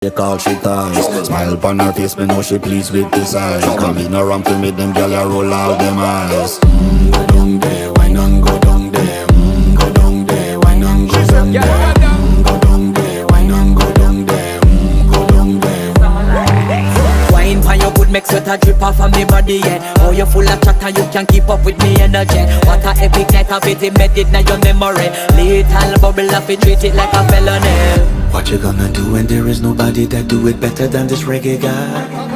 They call she ties. Smile upon her face, me know she pleased with this eyes. Come in around to me, them gyal a roll out them eyes. Go down there, why not go down there? Go down there, why not go down there? Go down there, why not go down there? Go down there. Wine pan your good, make sweat a drip off of me body, yeah. Oh, you full of chatter, you can keep up with me energy. What a epic night of it, embedded in your memory. Little bubble up, it treat it like a felony. What you gonna do when there is nobody that do it better than this reggae guy?